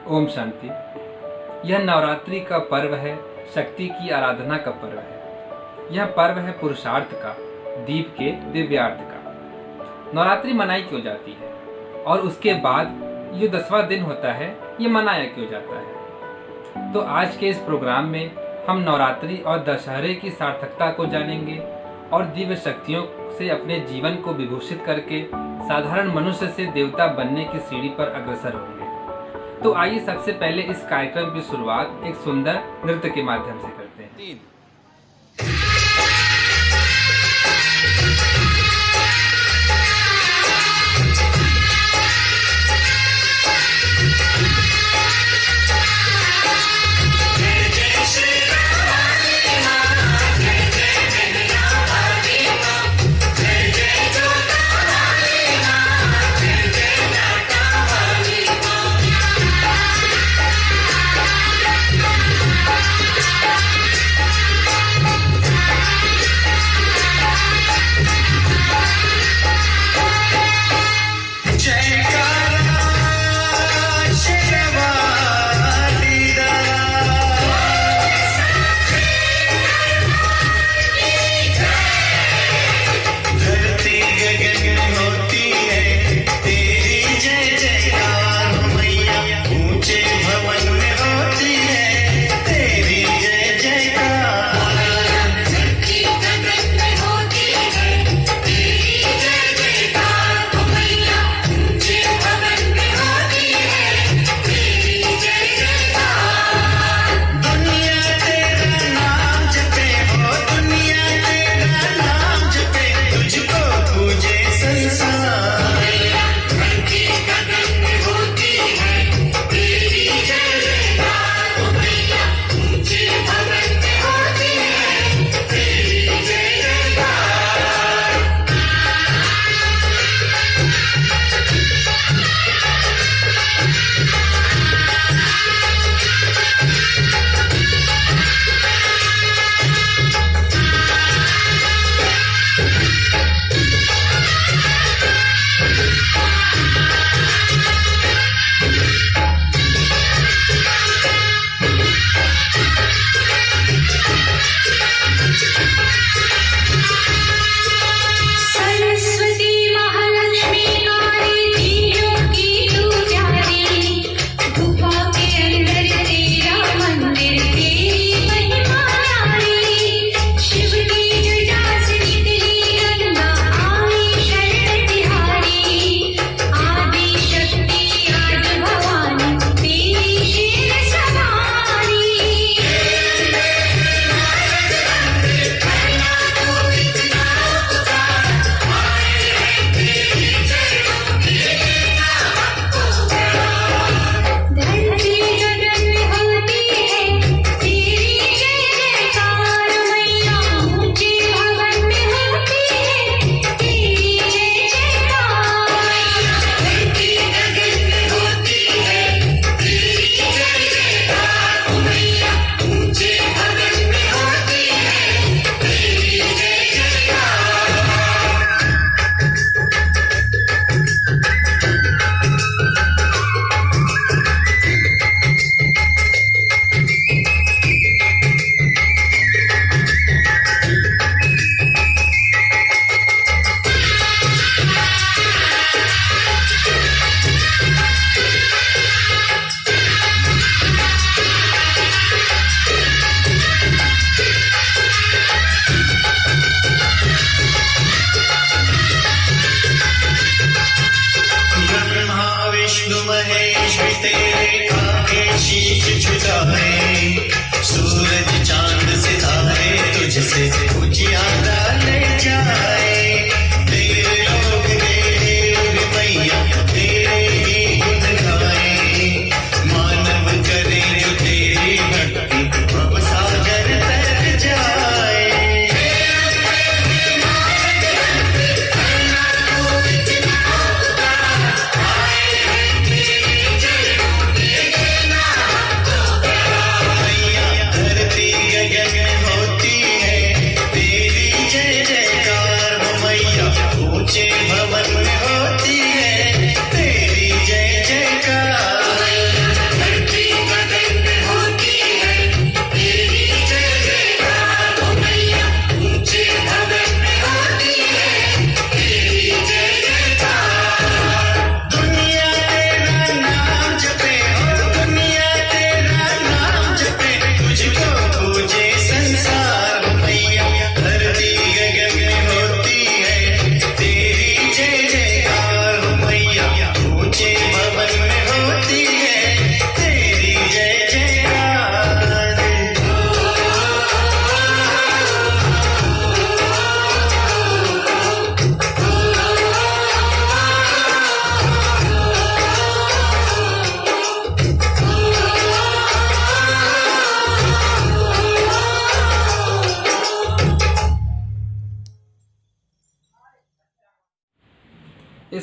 ओम शांति। यह नवरात्रि का पर्व है, शक्ति की आराधना का पर्व है। यह पर्व है पुरुषार्थ का, दीप के दिव्यार्थ का। नवरात्रि मनाई क्यों जाती है और उसके बाद जो 10वां दिन होता है ये मनाया क्यों जाता है? तो आज के इस प्रोग्राम में हम नवरात्रि और दशहरे की सार्थकता को जानेंगे और दिव्य शक्तियों से अपने जीवन को विभूषित करके साधारण मनुष्य से देवता बनने की सीढ़ी पर अग्रसर होंगे। तो आइए सबसे पहले इस कार्यक्रम की शुरुआत एक सुंदर नृत्य के माध्यम से करते हैं।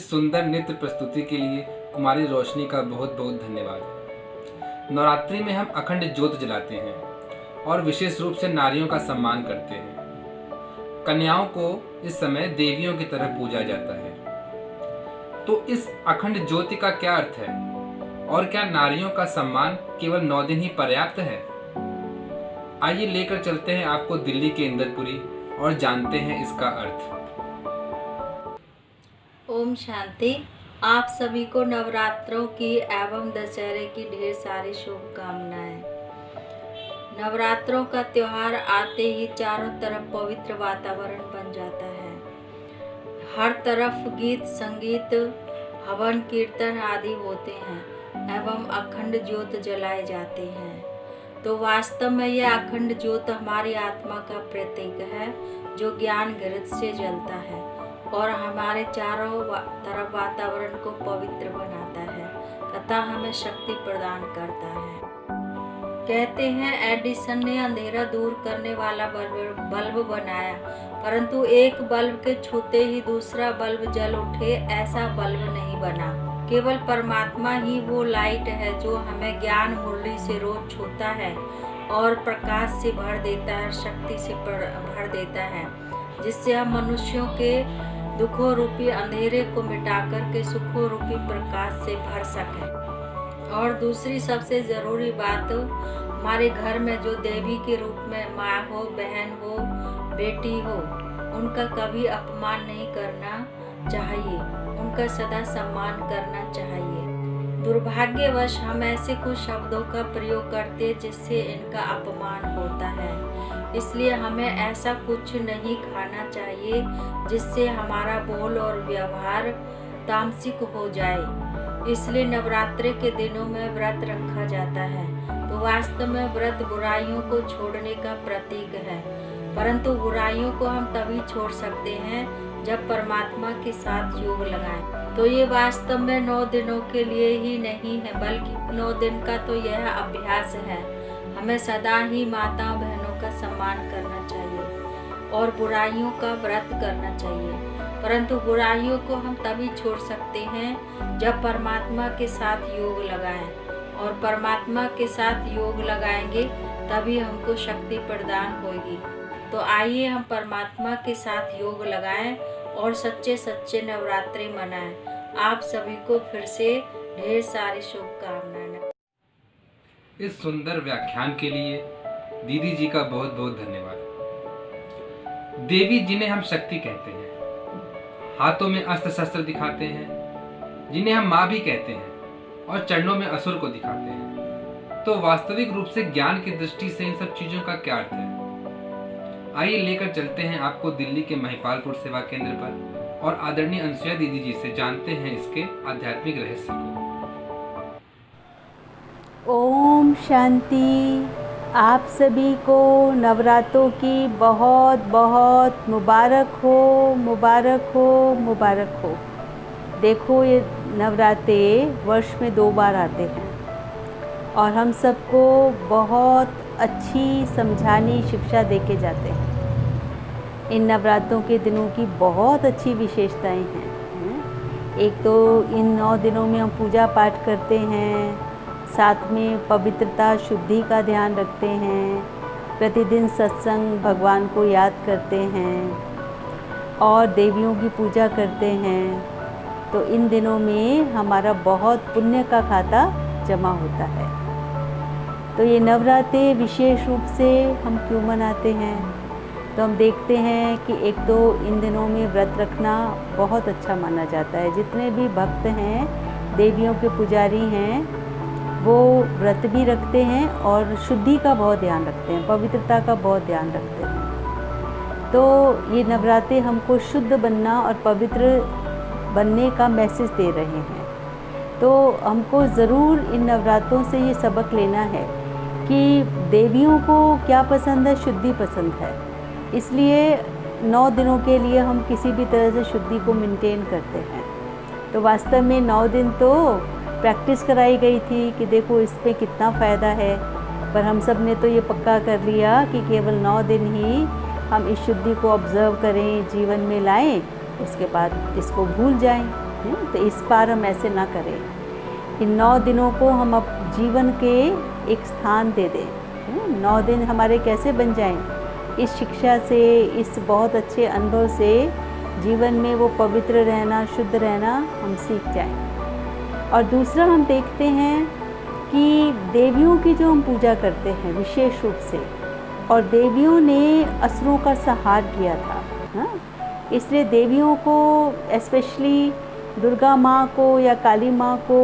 इस सुंदर नृत्य प्रस्तुति के लिए कुमारी रोशनी का बहुत बहुत धन्यवाद। नवरात्रि में हम अखंड ज्योत जलाते हैं और विशेष रूप से नारियों का सम्मान करते हैं। कन्याओं को इस समय देवियों की तरह पूजा जाता है। तो इस अखंड ज्योति का क्या अर्थ है और क्या नारियों का सम्मान केवल 9 दिन ही पर्याप्त है? आइए लेकर चलते हैं आपको दिल्ली के इंदरपुरी और जानते हैं इसका अर्थ। ओम शांति। आप सभी को नवरात्रों की एवं दशहरे की ढेर सारी शुभकामनाएं। नवरात्रों का त्योहार आते ही चारों तरफ पवित्र वातावरण बन जाता है। हर तरफ गीत संगीत हवन कीर्तन आदि होते हैं एवं अखंड ज्योत जलाए जाते हैं। तो वास्तव में यह अखंड ज्योत हमारी आत्मा का प्रतीक है जो ज्ञान घृत से जलता है और हमारे चारों तरफ वातावरण को पवित्र बनाता है तथा हमें शक्ति प्रदान करता है। कहते हैं एडिसन ने अंधेरा दूर करने वाला बल्ब बनाया, परंतु एक बल्ब के छूते ही दूसरा बल्ब जल उठे, ऐसा बल्ब नहीं बना। केवल परमात्मा ही वो लाइट है जो हमें ज्ञान मुरली से रोज छूता है और प्रकाश से भर देता है, शक्ति से भर देता है, जिससे हम मनुष्यों के दुखों रूपी अंधेरे को मिटाकर के सुखों रूपी प्रकाश से भर सकें। और दूसरी सबसे ज़रूरी बात, हमारे घर में जो देवी के रूप में माँ हो, बहन हो, बेटी हो, उनका कभी अपमान नहीं करना चाहिए, उनका सदा सम्मान करना चाहिए। दुर्भाग्यवश हम ऐसे कुछ शब्दों का प्रयोग करते जिससे इनका अपमान होता है। इसलिए हमें ऐसा कुछ नहीं खाना चाहिए जिससे हमारा बोल और व्यवहार तामसिक हो जाए। इसलिए नवरात्रि के दिनों में व्रत रखा जाता है। तो वास्तव में व्रत बुराइयों को छोड़ने का प्रतीक है, परंतु बुराइयों को हम तभी छोड़ सकते हैं जब परमात्मा के साथ योग लगाएं। तो ये वास्तव में 9 दिनों के लिए ही नहीं है, बल्कि 9 दिन का तो यह अभ्यास है। हमें सदा ही माताओं बहनों का सम्मान करना चाहिए और बुराइयों का व्रत करना चाहिए, परंतु बुराइयों को हम तभी छोड़ सकते हैं जब परमात्मा के साथ योग लगाएं, और परमात्मा के साथ योग लगाएंगे तभी हमको शक्ति प्रदान होगी। तो आइए हम परमात्मा के साथ योग लगाएं और सच्चे सच्चे नवरात्रि मनाएं। आप सभी को फिर से ढेर सारी शुभकामनाएं। इस सुंदर व्याख्यान के लिए दीदी जी का बहुत बहुत धन्यवाद। देवी जिन्हें हम शक्ति कहते हैं, हाथों में अस्त्र शस्त्र दिखाते हैं, जिन्हें हम माँ भी कहते हैं, और चरणों में असुर को दिखाते हैं। तो वास्तविक रूप से ज्ञान की दृष्टि से इन सब चीजों का क्या अर्थ है? आइए लेकर चलते हैं आपको दिल्ली के महिपालपुर सेवा केंद्र पर और आदरणीय अनुसुया दीदी जी से जानते हैं इसके आध्यात्मिक रहस्य को। ओम शांति। आप सभी को नवरात्रों की बहुत बहुत मुबारक हो, मुबारक हो, मुबारक हो। देखो, ये नवरात्रे वर्ष में 2 बार आते हैं और हम सबको बहुत अच्छी समझानी शिक्षा देके जाते हैं। इन नवरात्रों के दिनों की बहुत अच्छी विशेषताएं हैं। एक तो इन 9 दिनों में हम पूजा पाठ करते हैं, साथ में पवित्रता शुद्धि का ध्यान रखते हैं, प्रतिदिन सत्संग भगवान को याद करते हैं और देवियों की पूजा करते हैं। तो इन दिनों में हमारा बहुत पुण्य का खाता जमा होता है। तो ये नवरात्रे विशेष रूप से हम क्यों मनाते हैं? तो हम देखते हैं कि एक तो इन दिनों में व्रत रखना बहुत अच्छा माना जाता है। जितने भी भक्त हैं, देवियों के पुजारी हैं, वो व्रत भी रखते हैं और शुद्धि का बहुत ध्यान रखते हैं, पवित्रता का बहुत ध्यान रखते हैं। तो ये नवरात्रे हमको शुद्ध बनना और पवित्र बनने का मैसेज दे रहे हैं। तो हमको ज़रूर इन नवरात्रों से ये सबक लेना है कि देवियों को क्या पसंद है, शुद्धि पसंद है। इसलिए 9 दिनों के लिए हम किसी भी तरह से शुद्धि को मेंटेन करते हैं। तो वास्तव में 9 दिन तो प्रैक्टिस कराई गई थी कि देखो इस पे कितना फ़ायदा है, पर हम सब ने तो ये पक्का कर लिया कि केवल 9 दिन ही हम इस शुद्धि को ऑब्ज़र्व करें, जीवन में लाएं, उसके बाद इसको भूल जाएं। तो इस बार हम ऐसे ना करें। इन 9 दिनों को हम अब जीवन के एक स्थान दे दें। 9 दिन हमारे कैसे बन जाएं? इस शिक्षा से, इस बहुत अच्छे अनुभव से जीवन में वो पवित्र रहना, शुद्ध रहना हम सीख जाएं। और दूसरा हम देखते हैं कि देवियों की जो हम पूजा करते हैं विशेष रूप से, और देवियों ने असुरों का संहार किया था, हाँ? इसलिए देवियों को, स्पेशली दुर्गा माँ को या काली माँ को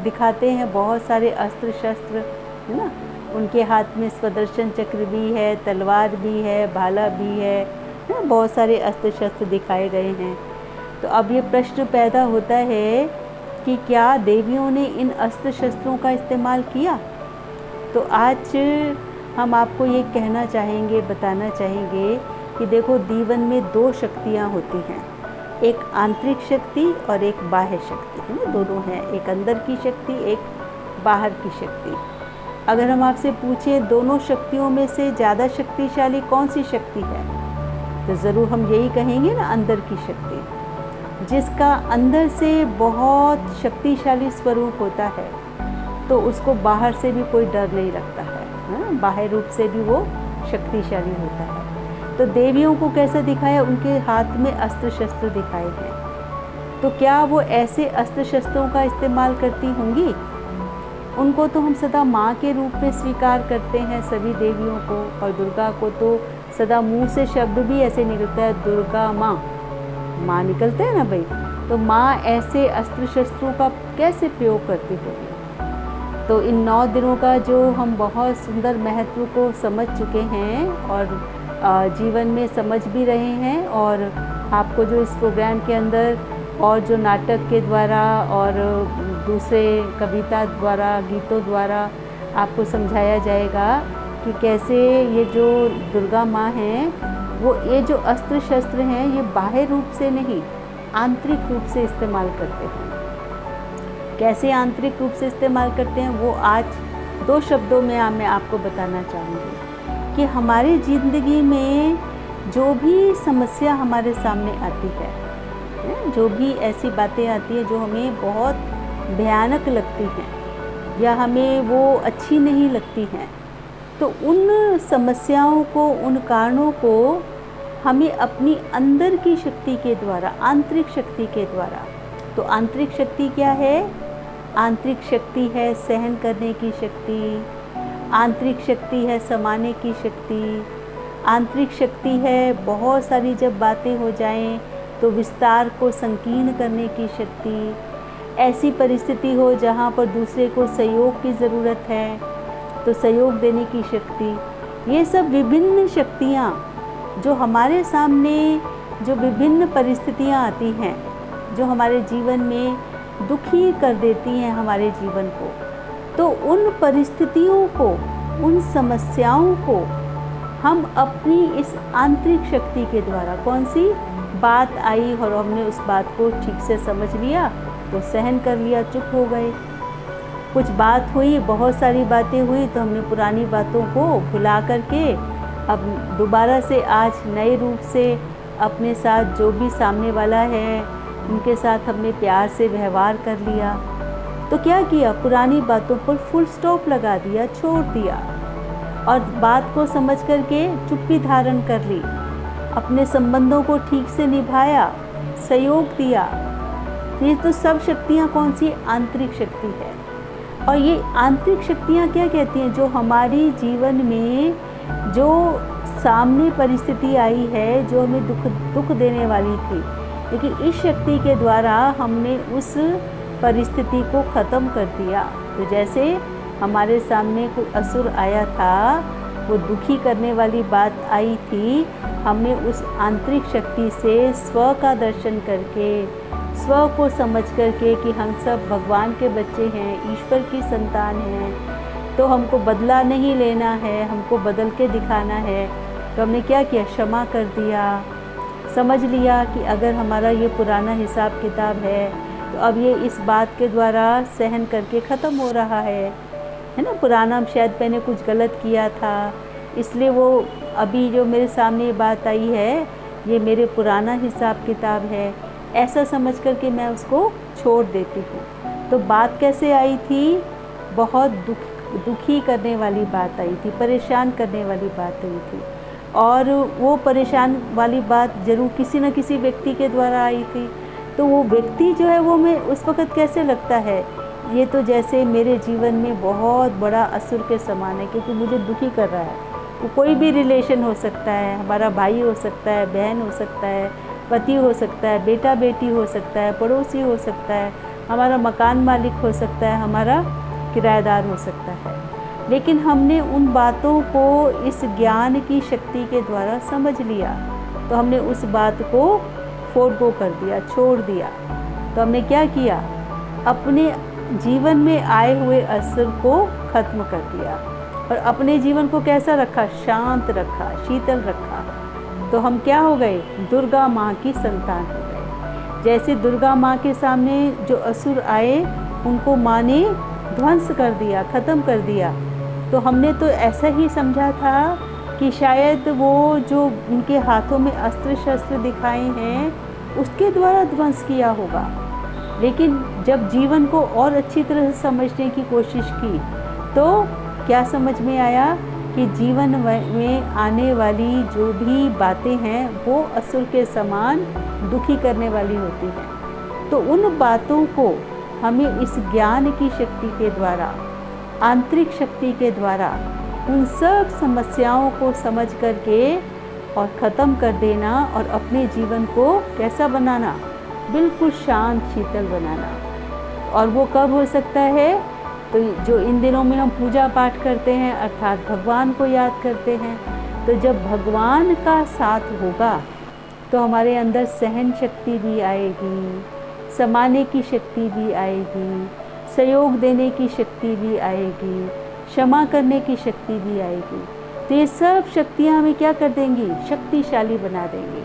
दिखाते हैं बहुत सारे अस्त्र शस्त्र, है ना। उनके हाथ में स्वदर्शन चक्र भी है, तलवार भी है, भाला भी है, बहुत सारे अस्त्र शस्त्र दिखाए गए हैं। तो अब ये प्रश्न पैदा होता है कि क्या देवियों ने इन अस्त्र शस्त्रों का इस्तेमाल किया? तो आज हम आपको ये कहना चाहेंगे, बताना चाहेंगे कि देखो, जीवन में 2 शक्तियाँ होती हैं, एक आंतरिक शक्ति और एक बाह्य शक्ति, है ना। दोनों हैं, एक अंदर की शक्ति, एक बाहर की शक्ति। अगर हम आपसे पूछें दोनों शक्तियों में से ज़्यादा शक्तिशाली कौन सी शक्ति है, तो ज़रूर हम यही कहेंगे ना, अंदर की शक्ति। जिसका अंदर से बहुत शक्तिशाली स्वरूप होता है तो उसको बाहर से भी कोई डर नहीं लगता है, बाह्य रूप से भी वो शक्तिशाली होता है। तो देवियों को कैसे दिखाया? उनके हाथ में अस्त्र शस्त्र दिखाए हैं। तो क्या वो ऐसे अस्त्र शस्त्रों का इस्तेमाल करती होंगी? उनको तो हम सदा माँ के रूप में स्वीकार करते हैं, सभी देवियों को। और दुर्गा को तो सदा मुंह से शब्द भी ऐसे निकलता है, दुर्गा माँ, माँ निकलते हैं ना भाई। तो माँ ऐसे अस्त्र शस्त्रों का कैसे प्रयोग करती होगी? तो इन 9 दिनों का जो हम बहुत सुंदर महत्व को समझ चुके हैं और जीवन में समझ भी रहे हैं, और आपको जो इस प्रोग्राम के अंदर और जो नाटक के द्वारा और दूसरे कविता द्वारा, गीतों द्वारा आपको समझाया जाएगा कि कैसे ये जो दुर्गा माँ हैं, वो ये जो अस्त्र शस्त्र हैं ये बाह्य रूप से नहीं, आंतरिक रूप से इस्तेमाल करते हैं। कैसे आंतरिक रूप से इस्तेमाल करते हैं वो आज 2 शब्दों में मैं आपको बताना चाहूँगी कि हमारी ज़िंदगी में जो भी समस्या हमारे सामने आती है, जो भी ऐसी बातें आती हैं जो हमें बहुत भयानक लगती हैं या हमें वो अच्छी नहीं लगती हैं, तो उन समस्याओं को, उन कारणों को हमें अपनी अंदर की शक्ति के द्वारा, आंतरिक शक्ति के द्वारा। तो आंतरिक शक्ति क्या है? आंतरिक शक्ति है सहन करने की शक्ति, आंतरिक शक्ति है समाने की शक्ति, आंतरिक शक्ति है बहुत सारी जब बातें हो जाएं तो विस्तार को संकीर्ण करने की शक्ति, ऐसी परिस्थिति हो जहाँ पर दूसरे को सहयोग की ज़रूरत है तो सहयोग देने की शक्ति। ये सब विभिन्न शक्तियाँ जो हमारे सामने, जो विभिन्न परिस्थितियाँ आती हैं, जो हमारे जीवन में दुखी कर देती हैं हमारे जीवन को, तो उन परिस्थितियों को, उन समस्याओं को हम अपनी इस आंतरिक शक्ति के द्वारा, कौन सी बात आई और हमने उस बात को ठीक से समझ लिया तो सहन कर लिया, चुप हो गए। कुछ बात हुई, बहुत सारी बातें हुई तो हमने पुरानी बातों को भुला करके अब दोबारा से आज नए रूप से अपने साथ जो भी सामने वाला है उनके साथ हमने प्यार से व्यवहार कर लिया। तो क्या किया? पुरानी बातों पर फुल स्टॉप लगा दिया, छोड़ दिया और बात को समझ करके चुप्पी धारण कर ली, अपने संबंधों को ठीक से निभाया, सहयोग दिया। ये तो सब शक्तियाँ कौन सी? आंतरिक शक्ति है। और ये आंतरिक शक्तियाँ क्या कहती हैं? जो हमारी जीवन में जो सामने परिस्थिति आई है, जो हमें दुख देने वाली थी, लेकिन इस शक्ति के द्वारा हमने उस परिस्थिति को ख़त्म कर दिया। तो जैसे हमारे सामने कोई असुर आया था, वो दुखी करने वाली बात आई थी, हमने उस आंतरिक शक्ति से स्व का दर्शन करके, स्व को समझ करके कि हम सब भगवान के बच्चे हैं, ईश्वर की संतान हैं, तो हमको बदला नहीं लेना है, हमको बदल के दिखाना है। तो हमने क्या किया? क्षमा कर दिया, समझ लिया कि अगर हमारा ये पुराना हिसाब किताब है तो अब ये इस बात के द्वारा सहन करके ख़त्म हो रहा है ना। पुराना शायद मैंने कुछ गलत किया था, इसलिए वो अभी जो मेरे सामने ये बात आई है, ये मेरे पुराना हिसाब किताब है, ऐसा समझ कर के मैं उसको छोड़ देती हूँ। तो बात कैसे आई थी? बहुत दुखी करने वाली बात आई थी, परेशान करने वाली बात आई थी, और वो परेशान वाली बात ज़रूर किसी न किसी व्यक्ति के द्वारा आई थी। तो वो व्यक्ति जो है वो मैं उस वक़्त कैसे लगता है, ये तो जैसे मेरे जीवन में बहुत बड़ा असुर के समान है, क्योंकि मुझे दुखी कर रहा है। वो कोई भी रिलेशन हो सकता है, हमारा भाई हो सकता है, बहन हो सकता है, पति हो सकता है, बेटा बेटी हो सकता है, पड़ोसी हो सकता है, हमारा मकान मालिक हो सकता है, हमारा किराएदार हो सकता है। लेकिन हमने उन बातों को इस ज्ञान की शक्ति के द्वारा समझ लिया, तो हमने उस बात को फोरगो कर दिया, छोड़ दिया। तो हमने क्या किया? अपने जीवन में आए हुए असर को ख़त्म कर दिया और अपने जीवन को कैसा रखा? शांत रखा, शीतल रखा। तो हम क्या हो गए? दुर्गा माँ की संतान हो गए। जैसे दुर्गा माँ के सामने जो असुर आए उनको माँ ने ध्वंस कर दिया, ख़त्म कर दिया। तो हमने तो ऐसा ही समझा था कि शायद वो जो उनके हाथों में अस्त्र शस्त्र दिखाए हैं उसके द्वारा ध्वंस किया होगा। लेकिन जब जीवन को और अच्छी तरह से समझने की कोशिश की तो क्या समझ में आया कि जीवन में आने वाली जो भी बातें हैं वो असुर के समान दुखी करने वाली होती हैं। तो उन बातों को हमें इस ज्ञान की शक्ति के द्वारा, आंतरिक शक्ति के द्वारा उन सब समस्याओं को समझ करके और ख़त्म कर देना और अपने जीवन को कैसा बनाना? बिल्कुल शांत शीतल बनाना। और वो कब हो सकता है? तो जो इन दिनों में हम पूजा पाठ करते हैं, अर्थात भगवान को याद करते हैं, तो जब भगवान का साथ होगा तो हमारे अंदर सहन शक्ति भी आएगी, समाने की शक्ति भी आएगी, सहयोग देने की शक्ति भी आएगी, क्षमा करने की शक्ति भी आएगी। तो ये सब शक्तियाँ हमें क्या कर देंगी? शक्तिशाली बना देंगी।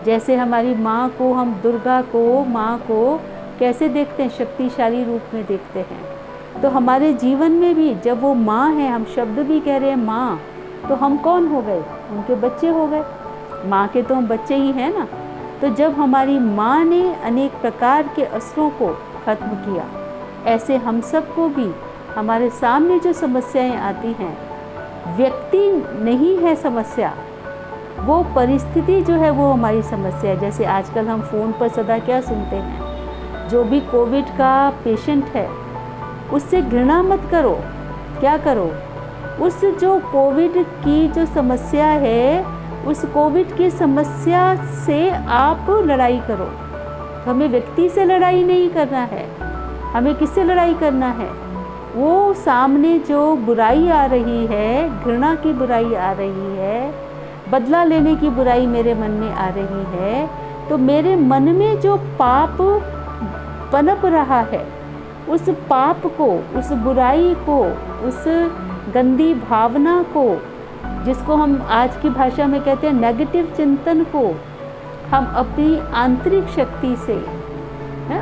जैसे हमारी माँ को, हम दुर्गा को, माँ को कैसे देखते हैं? शक्तिशाली रूप में देखते हैं। तो हमारे जीवन में भी जब वो माँ है, हम शब्द भी कह रहे हैं माँ, तो हम कौन हो गए? उनके बच्चे हो गए। माँ के तो हम बच्चे ही हैं ना। तो जब हमारी माँ ने अनेक प्रकार के असरों को ख़त्म किया, ऐसे हम सबको भी हमारे सामने जो समस्याएं आती हैं, व्यक्ति नहीं है समस्या, वो परिस्थिति जो है वो हमारी समस्या है। जैसे आजकल हम फ़ोन पर सदा क्या सुनते हैं? जो भी कोविड का पेशेंट है उससे घृणा मत करो। क्या करो? उस जो कोविड की जो समस्या है, उस कोविड की समस्या से आप लड़ाई करो। तो हमें व्यक्ति से लड़ाई नहीं करना है, हमें किससे लड़ाई करना है? वो सामने जो बुराई आ रही है, घृणा की बुराई आ रही है, बदला लेने की बुराई मेरे मन में आ रही है, तो मेरे मन में जो पाप पनप रहा है, उस पाप को, उस बुराई को, उस गंदी भावना को, जिसको हम आज की भाषा में कहते हैं नेगेटिव चिंतन को, हम अपनी आंतरिक शक्ति से,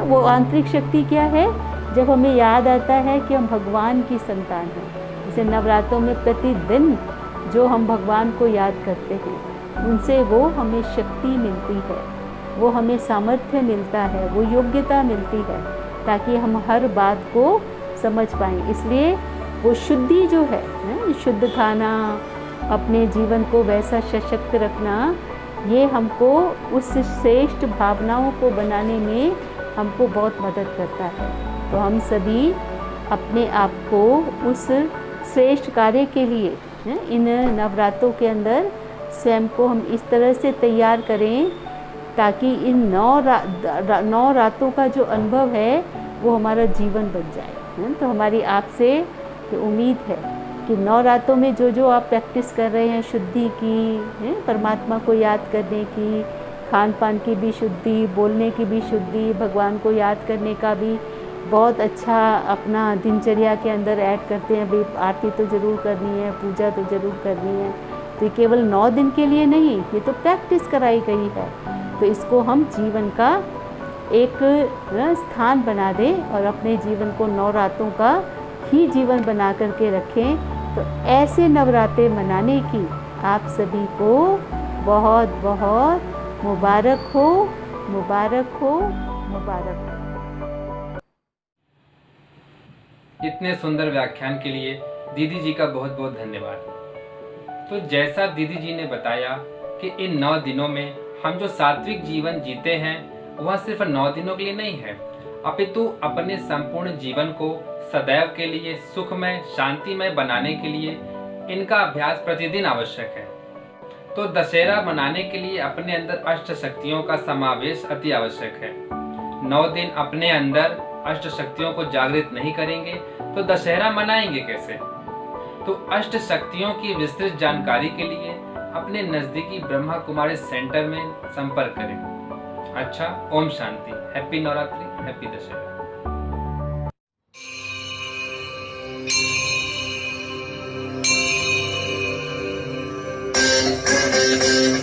वो आंतरिक शक्ति क्या है? जब हमें याद आता है कि हम भगवान की संतान हैं। जैसे नवरात्रों में प्रतिदिन जो हम भगवान को याद करते हैं, उनसे वो हमें शक्ति मिलती है, वो हमें सामर्थ्य मिलता है, वो योग्यता मिलती है, ताकि हम हर बात को समझ पाएँ। इसलिए वो शुद्धि जो है, शुद्ध खाना, अपने जीवन को वैसा सशक्त रखना, ये हमको उस श्रेष्ठ भावनाओं को बनाने में हमको बहुत मदद करता है। तो हम सभी अपने आप को उस श्रेष्ठ कार्य के लिए इन नवरात्रों के अंदर स्वयं को हम इस तरह से तैयार करें ताकि इन 9 रातों का जो अनुभव है वो हमारा जीवन बन जाए। तो हमारी आपसे उम्मीद है कि 9 रातों में जो जो आप प्रैक्टिस कर रहे हैं, शुद्धि की, परमात्मा को याद करने की, खान पान की भी शुद्धि, बोलने की भी शुद्धि, भगवान को याद करने का भी बहुत अच्छा अपना दिनचर्या के अंदर ऐड करते हैं। भाई आरती तो ज़रूर करनी है, पूजा तो ज़रूर करनी है। तो ये केवल 9 दिन के लिए नहीं, ये तो प्रैक्टिस कराई गई है। तो इसको हम जीवन का एक स्थान बना दें और अपने जीवन को 9 रातों का ही जीवन बना करके रखें। तो ऐसे नवरात्रे मनाने की आप सभी को बहुत बहुत मुबारक हो। मुबारक हो, मुबारक हो। इतने सुंदर व्याख्यान के लिए दीदी जी का बहुत बहुत धन्यवाद। तो जैसा दीदी जी ने बताया कि इन 9 दिनों में हम जो सात्विक जीवन जीते हैं वह सिर्फ 9 दिनों के लिए नहीं है, अपितु अपने संपूर्ण जीवन को सदैव के लिए सुखमय शांतिमय बनाने के लिए इनका अभ्यास प्रतिदिन आवश्यक है। तो दशहरा मनाने के लिए अपने अंदर अष्ट शक्तियों का समावेश अति आवश्यक है। 9 दिन अपने अंदर अष्ट शक्तियों को जागृत नहीं करेंगे तो दशहरा मनाएंगे कैसे? तो अष्ट शक्तियों की विस्तृत जानकारी के लिए अपने नजदीकी ब्रह्मा कुमारी सेंटर में संपर्क करें। अच्छा, Om Shanti. Happy Navratri, happy Dussehra. Thank you.